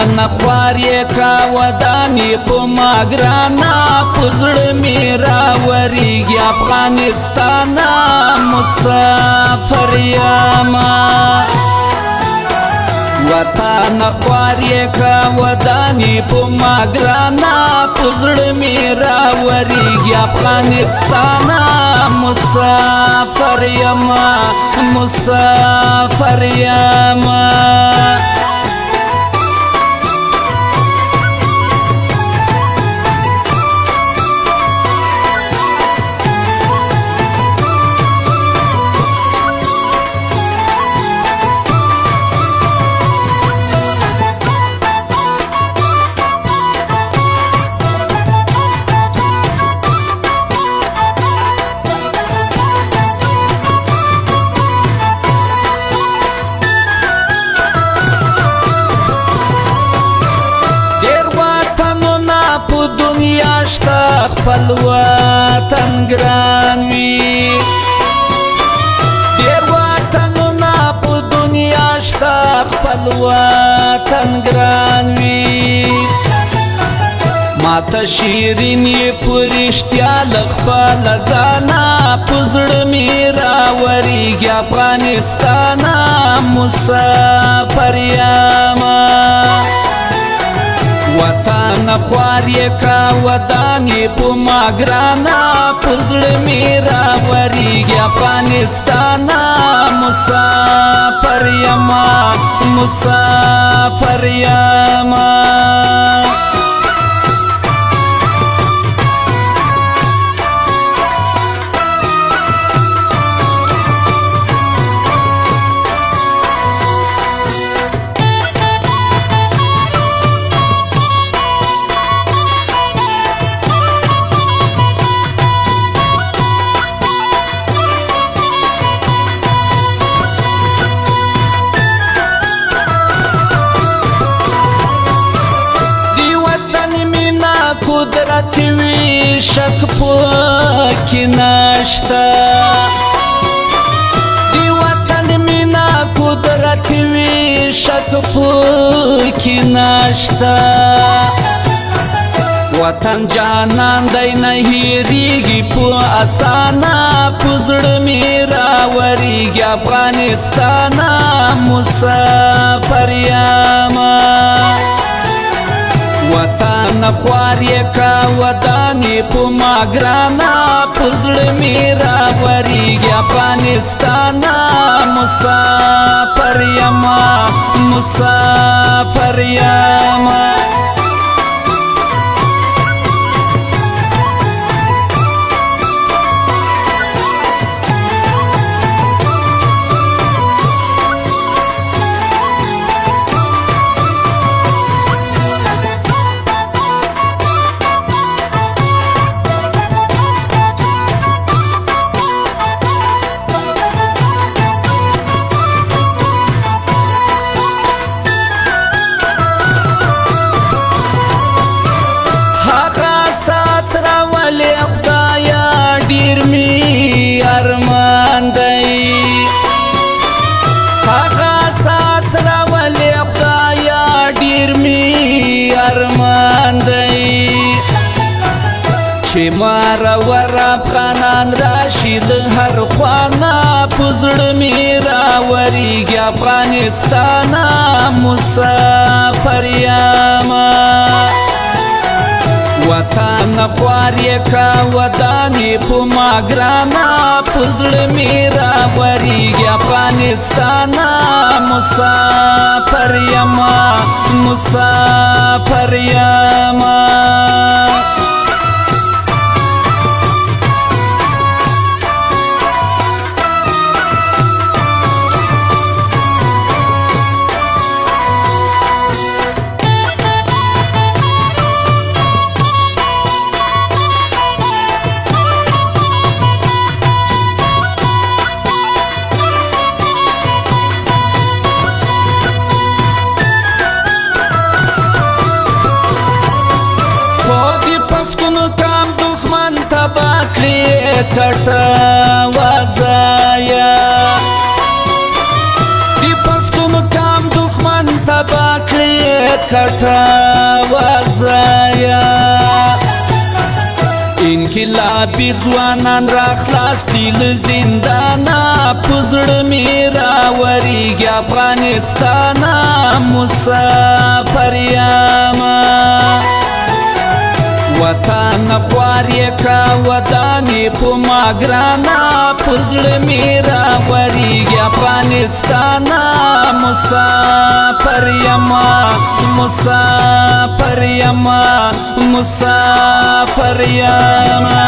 وطن خوار یې کا ودانې په ما ګرانا په زړه مې راورېږي افغانستانه مسافر یمه وطن خوار یې کا ودانې په ما ګرانا په زړه مې راورېږي افغانستانه مسافر یمه مسافر یمه خپل وطن ګران وي ډېر وطنونه په دنیا شته خپل وطن ګران وي ماته شیرین یې په رښتیا له خپله ځانه په زړه مې راورېږي افغانستانه مسافر یمه وطن خوار یې کا ودانې په ما ګرانا په زړه مې راورېږي افغانستانه مسافر یمه مسافر یمه قدرت وی شک پکې نشته دی وطن مینا قدرت وی شک پکې نشته وطن جانان دی نه هېرېږي په اسانه په زړه مې راورېږي افغانستانه مسافر یمه وطن خوار یې کا ودانې په ما ګرانا په زړه مې راورېږي افغانستانه مسافر یمه مسافر یمه چې مرور افغانان راشي له هر خوانا په زړه مې راورېږي افغانستانه مسافر یمه وطن خوار یې کا ودانې په ما ګرانا په زړه مې راورېږي افغانستانه مسافر یمه مسافر یمه کټه وزایا دی پښتون کام دښمن تبا کړی کټه وزایا انقلابی ځوانان را خلاص کړي له زندانه په زړه مې راورېږي افغانستانه مسافر یمه وطن خوار یې کا ودانې په ما ګرانه په زړه مې راورېږي افغانستانه مسافر یمه مسافر یمه مسافر یمه